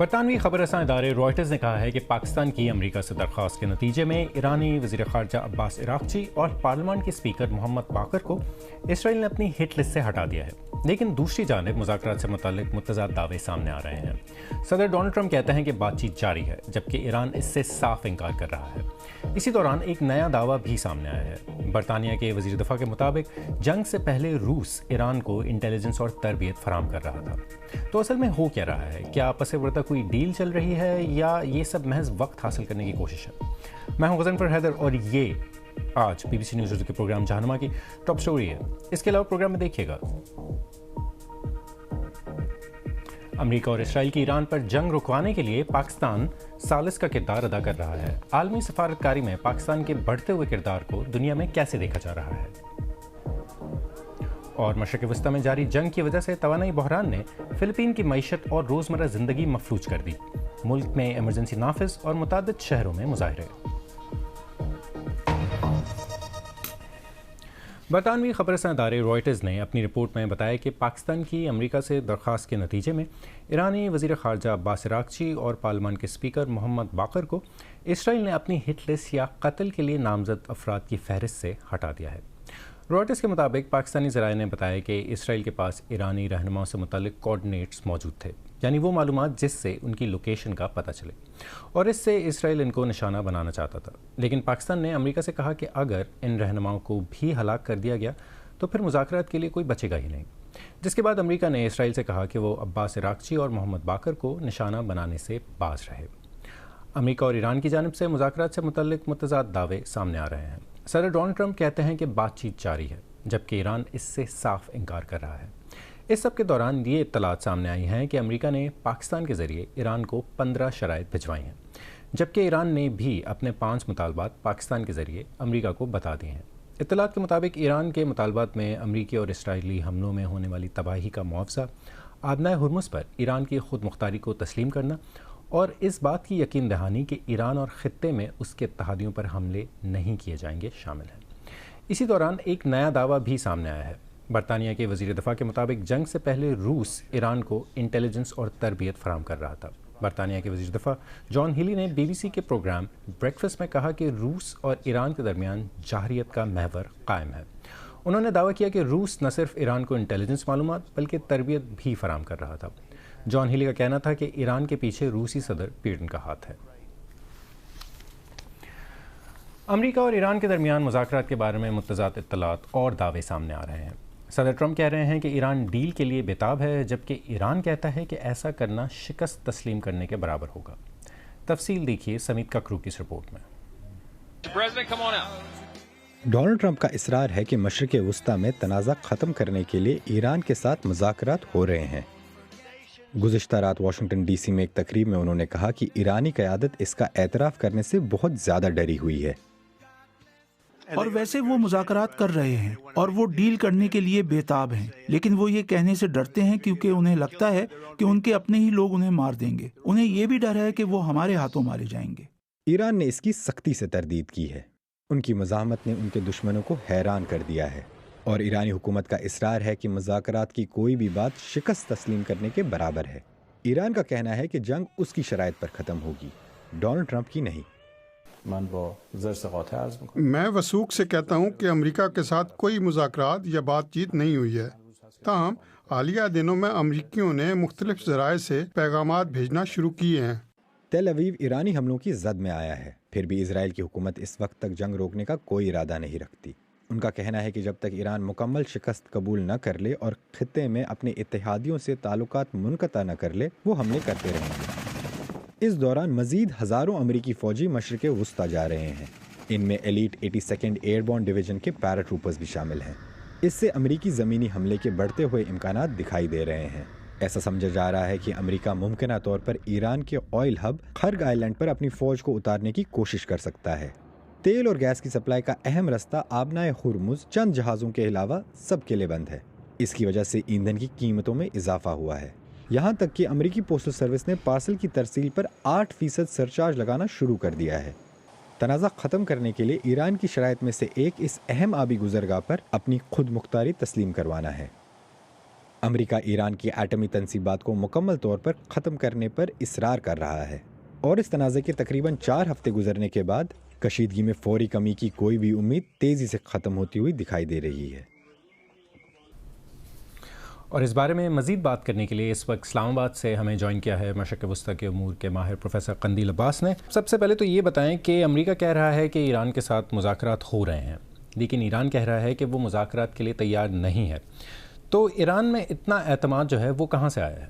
برطانوی خبر رساں ادارے رائٹرز نے کہا ہے کہ پاکستان کی امریکہ سے درخواست کے نتیجے میں ایرانی وزیر خارجہ عباس عراقچی اور پارلیمان کے اسپیکر محمد باقر کو اسرائیل نے اپنی ہٹ لسٹ سے ہٹا دیا ہے، لیکن دوسری جانب مذاکرات سے متعلق متضاد دعوے سامنے آ رہے ہیں۔ صدر ڈونلڈ ٹرمپ کہتے ہیں کہ بات چیت جاری ہے، جبکہ ایران اس سے صاف انکار کر رہا ہے۔ اسی دوران ایک نیا دعویٰ بھی سامنے آیا ہے۔ برطانیہ کے وزیر دفاع کے مطابق جنگ سے پہلے روس ایران کو انٹیلیجنس اور تربیت فراہم کر رہا تھا۔ تو اصل میں ہو کیا رہا ہے؟ کیا آپس میں کوئی ڈیل چل رہی ہے یا یہ سب محض وقت حاصل کرنے کی کوشش ہے؟ میں ہوں غضنفر حیدر اور یہ آج B B C news Urdu کے پروگرام جہنما کی ٹاپ سٹوری ہے۔ اس کے علاوہ پروگرام میں دیکھیے گا امریکہ اور اسرائیل کی ایران پر جنگ رکوانے کے لیے پاکستان ثالث کا کردار ادا کر رہا ہے۔ عالمی سفارتکاری میں پاکستان کے بڑھتے ہوئے کردار کو دنیا میں کیسے دیکھا جا رہا ہے؟ اور مشرق وسطیٰ میں جاری جنگ کی وجہ سے توانائی بحران نے فلپین کی معیشت اور روزمرہ زندگی مفلوج کر دی۔ ملک میں ایمرجنسی نافذ اور متعدد شہروں میں مظاہرے۔ برطانوی خبر رساں ادارے رائٹرز نے اپنی رپورٹ میں بتایا کہ پاکستان کی امریکہ سے درخواست کے نتیجے میں ایرانی وزیر خارجہ عباس عراقچی اور پارلیمان کے اسپیکر محمد باقر کو اسرائیل نے اپنی ہٹ لسٹ یا قتل کے لیے نامزد افراد کی فہرست سے ہٹا دیا ہے۔ رائٹرز کے مطابق پاکستانی ذرائع نے بتایا کہ اسرائیل کے پاس ایرانی رہنماؤں سے متعلق کوآرڈینیٹس موجود تھے، یعنی وہ معلومات جس سے ان کی لوکیشن کا پتہ چلے، اور اس سے اسرائیل ان کو نشانہ بنانا چاہتا تھا۔ لیکن پاکستان نے امریکہ سے کہا کہ اگر ان رہنماؤں کو بھی ہلاک کر دیا گیا تو پھر مذاکرات کے لیے کوئی بچے گا ہی نہیں، جس کے بعد امریکہ نے اسرائیل سے کہا کہ وہ عباس عراقچی اور محمد باقر کو نشانہ بنانے سے باز رہے۔ امریکہ اور ایران کی جانب سے مذاکرات سے متعلق متضاد دعوے سامنے آ رہے ہیں۔ صدر ڈونلڈ ٹرمپ کہتے ہیں کہ بات چیت جاری ہے، جبکہ ایران اس سے صاف انکار کر رہا ہے۔ اس سب کے دوران یہ اطلاعات سامنے آئی ہیں کہ امریکہ نے پاکستان کے ذریعے ایران کو 15 شرائط بھجوائی ہیں، جبکہ ایران نے بھی اپنے 5 مطالبات پاکستان کے ذریعے امریکہ کو بتا دیے ہیں۔ اطلاعات کے مطابق ایران کے مطالبات میں امریکی اور اسرائیلی حملوں میں ہونے والی تباہی کا معاوضہ، آبنائے ہرمز پر ایران کی خود مختاری کو تسلیم کرنا اور اس بات کی یقین دہانی کہ ایران اور خطے میں اس کے اتحادیوں پر حملے نہیں کیے جائیں گے شامل ہیں۔ اسی دوران ایک نیا دعویٰ بھی سامنے آیا ہے۔ برطانیہ کے وزیر دفاع کے مطابق جنگ سے پہلے روس ایران کو انٹیلیجنس اور تربیت فراہم کر رہا تھا۔ برطانیہ کے وزیر دفاع جان ہیلی نے بی بی سی کے پروگرام بریکفسٹ میں کہا کہ روس اور ایران کے درمیان جارحیت کا محور قائم ہے۔ انہوں نے دعویٰ کیا کہ روس نہ صرف ایران کو انٹیلیجنس معلومات بلکہ تربیت بھی فراہم کر رہا تھا۔ جان ہیلی کا کہنا تھا کہ ایران کے پیچھے روسی صدر پیوٹن کا ہاتھ ہے۔ امریکہ اور ایران کے درمیان مذاکرات کے بارے میں متضاد اطلاعات اور دعوے سامنے آ رہے ہیں۔ صدر ٹرمپ کہہ رہے ہیں کہ ایران ڈیل کے لیے بےتاب ہے، جبکہ ایران کہتا ہے کہ ایسا کرنا شکست تسلیم کرنے کے برابر ہوگا۔ تفصیل دیکھیے سمیت ککرو کی اس رپورٹ میں۔ ڈونلڈ ٹرمپ کا اصرار ہے کہ مشرق وسطیٰ میں تنازع ختم کرنے کے لیے ایران کے ساتھ مذاکرات ہو رہے ہیں۔ گزشتہ رات واشنگٹن ڈی سی میں ایک تقریب میں انہوں نے کہا کہ ایرانی قیادت اس کا اعتراف کرنے سے بہت زیادہ ڈری ہوئی ہے۔ اور ویسے وہ مذاکرات کر رہے ہیں اور وہ ڈیل کرنے کے لیے بےتاب ہیں، لیکن وہ یہ کہنے سے ڈرتے ہیں کیونکہ انہیں لگتا ہے کہ ان کے اپنے ہی لوگ انہیں مار دیں گے۔ انہیں یہ بھی ڈر ہے کہ وہ ہمارے ہاتھوں مارے جائیں گے۔ ایران نے اس کی سختی سے تردید کی ہے۔ ان کی مزاحمت نے ان کے دشمنوں کو حیران کر دیا ہے، اور ایرانی حکومت کا اصرار ہے کہ مذاکرات کی کوئی بھی بات شکست تسلیم کرنے کے برابر ہے۔ ایران کا کہنا ہے کہ جنگ اس کی شرائط پر ختم ہوگی، ڈونلڈ ٹرمپ کی نہیں۔ میں وثوق سے کہتا ہوں کہ امریکہ کے ساتھ کوئی مذاکرات یا بات چیت نہیں ہوئی ہے، تاہم حالیہ دنوں میں امریکیوں نے مختلف ذرائع سے پیغامات بھیجنا شروع کیے ہیں۔ تیل اویو ایرانی حملوں کی زد میں آیا ہے، پھر بھی اسرائیل کی حکومت اس وقت تک جنگ روکنے کا کوئی ارادہ نہیں رکھتی۔ ان کا کہنا ہے کہ جب تک ایران مکمل شکست قبول نہ کر لے اور خطے میں اپنے اتحادیوں سے تعلقات منقطع نہ کر لے، وہ حملے کرتے رہیں گے۔ اس دوران مزید ہزاروں امریکی فوجی مشرق وسطیٰ جا رہے ہیں۔ ان میں ایلیٹ 82 ایئر بورن ڈویژن کے پیراٹروپرز بھی شامل ہیں۔ اس سے امریکی زمینی حملے کے بڑھتے ہوئے امکانات دکھائی دے رہے ہیں۔ ایسا سمجھا جا رہا ہے کہ امریکہ ممکنہ طور پر ایران کے آئل ہب خرگ آئلینڈ پر اپنی فوج کو اتارنے کی کوشش کر سکتا ہے۔ تیل اور گیس کی سپلائی کا اہم رستہ آبنائے ہرمز چند جہازوں کے علاوہ سب کے لیے بند ہے۔ اس کی وجہ سے ایندھن کی قیمتوں میں اضافہ ہوا ہے، یہاں تک کہ امریکی پوسٹل سروس نے پارسل کی ترسیل پر 8% سرچارج لگانا شروع کر دیا ہے۔ تنازع ختم کرنے کے لیے ایران کی شرائط میں سے ایک اس اہم آبی گزرگاہ پر اپنی خود مختاری تسلیم کروانا ہے۔ امریکہ ایران کی ایٹمی تنصیبات کو مکمل طور پر ختم کرنے پر اصرار کر رہا ہے، اور اس تنازع کے تقریباً 4 ہفتے گزرنے کے بعد کشیدگی میں فوری کمی کی کوئی بھی امید تیزی سے ختم ہوتی ہوئی دکھائی دے رہی ہے۔ اور اس بارے میں مزید بات کرنے کے لیے اس وقت اسلام آباد سے ہمیں جوائن کیا ہے مشرق وسطیٰ کے امور کے ماہر پروفیسر قندیل عباس نے۔ سب سے پہلے تو یہ بتائیں کہ امریکہ کہہ رہا ہے کہ ایران کے ساتھ مذاکرات ہو رہے ہیں، لیکن ایران کہہ رہا ہے کہ وہ مذاکرات کے لیے تیار نہیں ہے، تو ایران میں اتنا اعتماد جو ہے وہ کہاں سے آیا ہے؟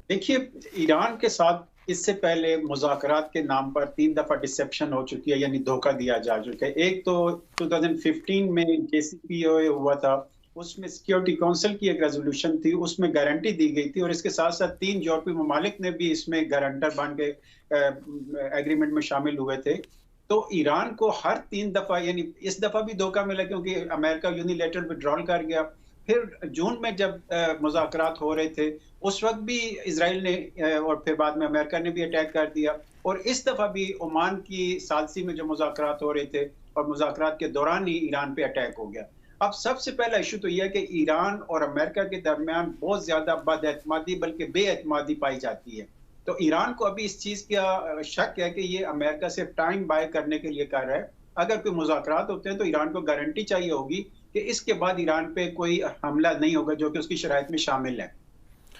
دیکھیے، ایران کے ساتھ اس سے پہلے مذاکرات کے نام پر 3 دفعہ ڈسیپشن ہو چکی ہے، یعنی دھوکہ دیا جا چکا ہے۔ ایک تو 2015 میں JCPOA ہوا تھا، اس میں سیکیورٹی کونسل کی ایک ریزولوشن تھی، اس میں گارنٹی دی گئی تھی، اور اس کے ساتھ ساتھ 3 یورپی ممالک نے بھی اس میں گارنٹر بن کے ایگریمنٹ میں شامل ہوئے تھے۔ تو ایران کو ہر 3 دفعہ، یعنی اس دفعہ بھی دھوکہ ملا کیونکہ امریکہ یونیلیٹرل ودرال کر گیا۔ پھر جون میں جب مذاکرات ہو رہے تھے اس وقت بھی اسرائیل نے اور پھر بعد میں امریکہ نے بھی اٹیک کر دیا، اور اس دفعہ بھی عمان کی ثالثی میں جو مذاکرات ہو رہے تھے اور مذاکرات کے دوران ہی ایران پہ اٹیک ہو گیا۔ اب سب سے پہلا ایشو تو یہ ہے کہ ایران اور امریکہ کے درمیان بہت زیادہ بد اعتمادی بلکہ بے اعتمادی پائی جاتی ہے۔ تو ایران کو ابھی اس چیز کا شک ہے کہ یہ امریکہ سے ٹائم بائی کرنے کے لیے کر رہا ہے۔ اگر کوئی مذاکرات ہوتے ہیں تو ایران کو گارنٹی چاہیے ہوگی کہ اس کے بعد ایران پہ کوئی حملہ نہیں ہوگا، جو کہ اس کی شرائط میں شامل ہے۔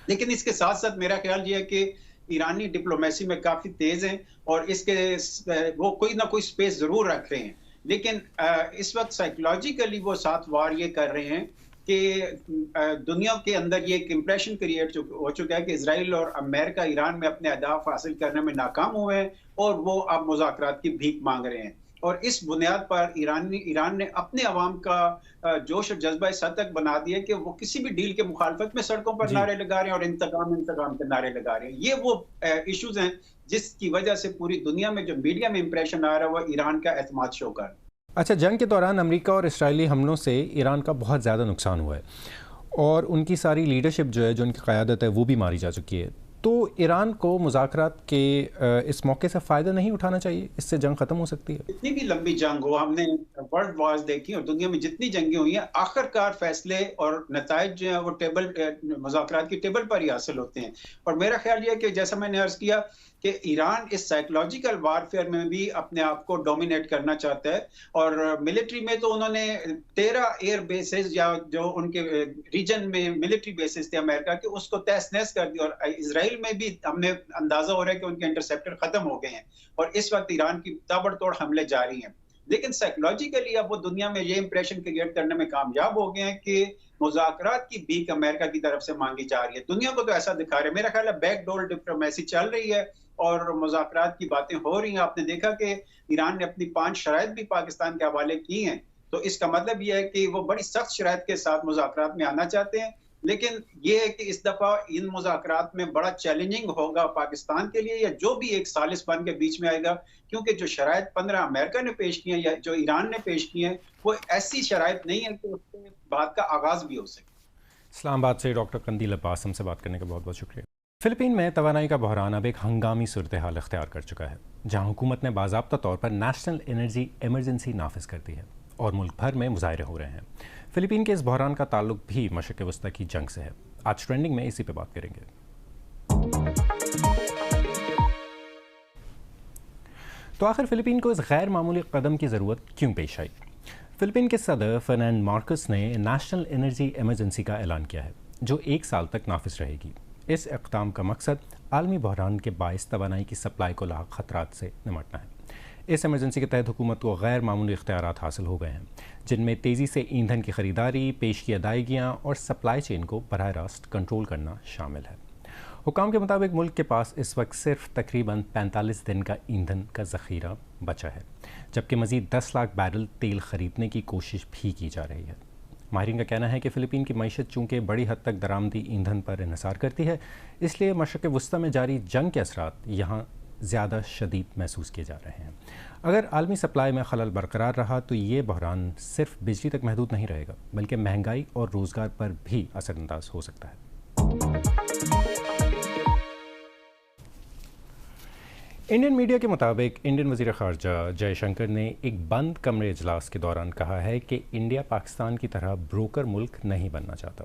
لیکن اس کے ساتھ ساتھ میرا خیال یہ ہے کہ ایرانی ڈپلومیسی میں کافی تیز ہیں اور اس کے وہ کوئی نہ کوئی سپیس ضرور رکھ رہے ہیں، لیکن اس وقت سائیکولوجیکلی وہ ساتھ وار یہ کر رہے ہیں کہ دنیا کے اندر یہ ایک امپریشن کریٹ ہو چکا ہے کہ اسرائیل اور امریکہ ایران میں اپنے اہداف حاصل کرنے میں ناکام ہوئے ہیں اور وہ اب مذاکرات کی بھیک مانگ رہے ہیں، اور اس بنیاد پر ایران نے اپنے عوام کا جوش اور جذبہ اس حد تک بنا دیا کہ وہ کسی بھی ڈیل کے مخالفت میں سڑکوں پر نعرے لگا رہے ہیں اور انتقام کے نعرے لگا رہے ہیں۔ یہ وہ ایشوز ہیں جس کی وجہ سے پوری دنیا میں جو میڈیا میں امپریشن آ رہا ہے وہ ایران کا اعتماد شو کر رہا ہے۔ اچھا، جنگ کے دوران امریکہ اور اسرائیلی حملوں سے ایران کا بہت زیادہ نقصان ہوا ہے اور ان کی ساری لیڈرشپ جو ہے، جو ان کی قیادت ہے، وہ بھی ماری جا چکی ہے، تو ایران کو مذاکرات کے اس موقع سے فائدہ نہیں اٹھانا چاہیے؟ اس سے جنگ ختم ہو سکتی ہے۔ جتنی بھی لمبی جنگ ہو، ہم نے ورلڈ وارز دیکھی اور دنیا میں جتنی جنگیں ہوئی ہیں، آخرکار فیصلے اور نتائج جو ہیں وہ مذاکرات کی ٹیبل پر ہی حاصل ہوتے ہیں۔ اور میرا خیال یہ ہے کہ جیسا میں نے عرض کیا کہ ایران اس سائیکولوجیکل وارفیئر میں بھی اپنے آپ کو ڈومینیٹ کرنا چاہتا ہے، اور ملٹری میں تو انہوں نے 13 ایئر بیسز یا جو ان کے ریجن میں ملٹری بیسز تھے امریکہ کے، اس کو تہس نہس کر دیا، اور اسرائیل میں بھی ہم نے اندازہ ہو رہا ہے کہ ان کے انٹرسیپٹر ختم ہو گئے ہیں اور اس وقت ایران کی تابڑ توڑ حملے جاری ہیں۔ لیکن سائیکولوجیکلی اب وہ دنیا میں یہ امپریشن کریٹ کرنے میں کامیاب ہو گئے ہیں کہ مذاکرات کی بھیک امریکہ کی طرف سے مانگی جا رہی ہے۔ دنیا کو تو ایسا دکھا رہے ہیں، میرا خیال ہے بیک ڈور ڈپلومیسی چل رہی ہے اور مذاکرات کی باتیں ہو رہی ہیں۔ آپ نے دیکھا کہ ایران نے اپنی 5 شرائط بھی پاکستان کے حوالے کی ہیں، تو اس کا مطلب یہ ہے کہ وہ بڑی سخت شرائط کے ساتھ مذاکرات میں آنا چاہتے ہیں۔ لیکن یہ ہے کہ اس دفعہ ان مذاکرات میں بڑا چیلنجنگ ہوگا پاکستان کے لیے، یا جو بھی ایک ثالث بن کے بیچ میں آئے گا، کیونکہ جو شرائط 15 امریکہ نے پیش کی ہیں یا جو ایران نے پیش کی ہیں، وہ ایسی شرائط نہیں ہے کہ اس کے بعد کا آغاز بھی ہو سکے۔ اسلام آباد سے ڈاکٹر قندیل عباس ہم سے بات کرنے کا بہت بہت شکریہ۔ فلپین میں توانائی کا بحران اب ایک ہنگامی صورتحال اختیار کر چکا ہے، جہاں حکومت نے باضابطہ طور پر نیشنل انرجی ایمرجنسی نافذ کر دی ہے اور ملک بھر میں مظاہرے ہو رہے ہیں۔ فلپین کے اس بحران کا تعلق بھی مشرق وسطیٰ کی جنگ سے ہے۔ آج ٹرینڈنگ میں اسی پہ بات کریں گے۔ تو آخر فلپین کو اس غیر معمولی قدم کی ضرورت کیوں پیش آئی؟ فلپین کے صدر فرنینڈ مارکوس نے نیشنل انرجی ایمرجنسی کا اعلان کیا ہے، جو 1 سال تک نافذ رہے گی۔ اس اقدام کا مقصد عالمی بحران کے باعث توانائی کی سپلائی کو لاحق خطرات سے نمٹنا ہے۔ اس ایمرجنسی کے تحت حکومت کو غیر معمولی اختیارات حاصل ہو گئے ہیں، جن میں تیزی سے ایندھن کی خریداری، پیش کی ادائیگیاں اور سپلائی چین کو براہ راست کنٹرول کرنا شامل ہے۔ حکام کے مطابق ملک کے پاس اس وقت صرف تقریباً 45 دن کا ایندھن کا ذخیرہ بچا ہے، جبکہ مزید 10 لاکھ بیرل تیل خریدنے کی کوشش بھی کی جا رہی ہے۔ ماہرین کا کہنا ہے کہ فلپین کی معیشت چونکہ بڑی حد تک درآمدی ایندھن پر انحصار کرتی ہے، اس لیے مشرق وسطیٰ میں جاری جنگ کے اثرات یہاں زیادہ شدید محسوس کیے جا رہے ہیں۔ اگر عالمی سپلائی میں خلل برقرار رہا تو یہ بحران صرف بجلی تک محدود نہیں رہے گا، بلکہ مہنگائی اور روزگار پر بھی اثر انداز ہو سکتا ہے۔ انڈین میڈیا کے مطابق انڈین وزیر خارجہ جے شنکر نے ایک بند کمرے اجلاس کے دوران کہا ہے کہ انڈیا پاکستان کی طرح بروکر ملک نہیں بننا چاہتا۔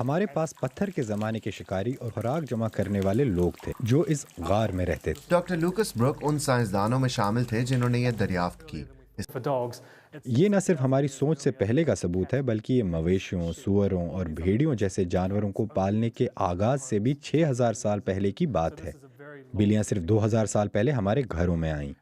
ہمارے پاس پتھر کے زمانے کے شکاری اور خوراک جمع کرنے والے لوگ تھے جو اس غار میں رہتے تھے۔ ڈاکٹر لوکس بروک ان سائنسدانوں میں شامل تھے جنہوں نے یہ دریافت کی۔ یہ نہ صرف ہماری سوچ سے پہلے کا ثبوت ہے بلکہ یہ مویشیوں، سوروں اور بھیڑیوں جیسے جانوروں کو پالنے کے آغاز سے بھی 6000 سال پہلے کی بات ہے۔ بلیاں صرف 2000 سال پہلے ہمارے گھروں میں آئیں۔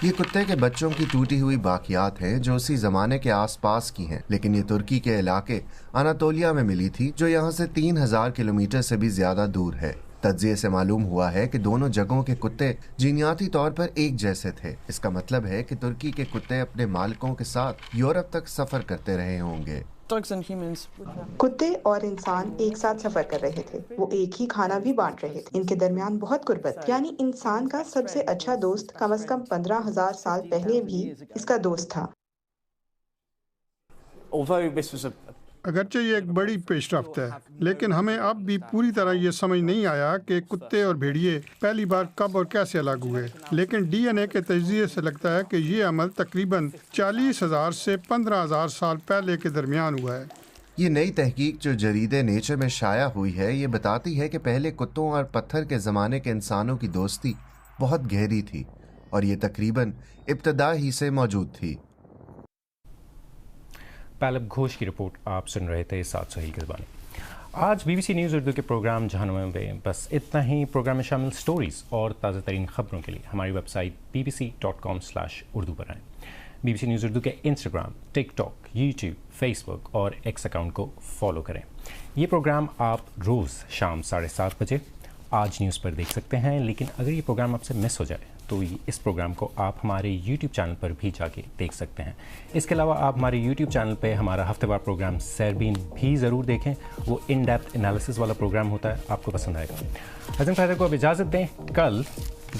یہ کتے کے بچوں کی ٹوٹی ہوئی باقیات ہیں جو اسی زمانے کے آس پاس کی ہیں، لیکن یہ ترکی کے علاقے اناطولیہ میں ملی تھی جو یہاں سے 3000 کلومیٹر سے بھی زیادہ دور ہے۔ تجزیے سے معلوم ہوا ہے کہ دونوں جگہوں کے کتے جینیاتی طور پر ایک جیسے تھے۔ اس کا مطلب ہے کہ ترکی کے کتے اپنے مالکوں کے ساتھ یورپ تک سفر کرتے رہے ہوں گے۔ کتے اور انسان ایک ساتھ سفر کر رہے تھے، وہ ایک ہی کھانا بھی بانٹ رہے تھے، ان کے درمیان بہت قربت، یعنی انسان کا سب سے اچھا دوست کم از کم 15000 سال پہلے بھی اس کا دوست تھا۔ اگرچہ یہ ایک بڑی پیش رفت ہے، لیکن ہمیں اب بھی پوری طرح یہ سمجھ نہیں آیا کہ کتے اور بھیڑیے پہلی بار کب اور کیسے الگ ہوئے، لیکن ڈی این اے کے تجزیے سے لگتا ہے کہ یہ عمل تقریباً 40,000 سے 15,000 سال پہلے کے درمیان ہوا ہے۔ یہ نئی تحقیق جو جریدے نیچر میں شائع ہوئی ہے یہ بتاتی ہے کہ پہلے کتوں اور پتھر کے زمانے کے انسانوں کی دوستی بہت گہری تھی اور یہ تقریباً ابتدا ہی سے موجود تھی۔ پالب گھوش کی رپورٹ آپ سن رہے تھے ساتھ سہیل کے زبانی۔ آج B B C news Urdu کے پروگرام جہنم میں بس اتنا ہی۔ پروگرام میں شامل سٹوریز اور تازہ ترین خبروں کے لیے ہماری ویب سائٹ bbc.com/urdu پر آئیں۔ B B C news Urdu کے Instagram, TikTok, YouTube, Facebook اور ایکس اکاؤنٹ کو فالو کریں۔ یہ پروگرام آپ روز شام 7:30 بجے آج نیوز پر دیکھ سکتے ہیں، لیکن اگر یہ پروگرام آپ سے مس ہو جائے تو اس پروگرام کو آپ ہمارے یوٹیوب چینل پر بھی جا کے دیکھ سکتے ہیں۔ اس کے علاوہ آپ ہمارے یوٹیوب چینل پہ ہمارا ہفتہ وار پروگرام سیربین بھی ضرور دیکھیں، وہ ان ڈیپتھ انالیسس والا پروگرام ہوتا ہے، آپ کو پسند آئے گا۔ حسن خیدر کو اب اجازت دیں، کل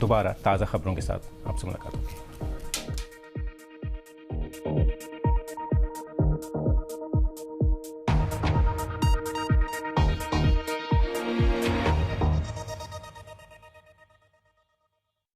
دوبارہ تازہ خبروں کے ساتھ آپ سے ملاقات ہوگی۔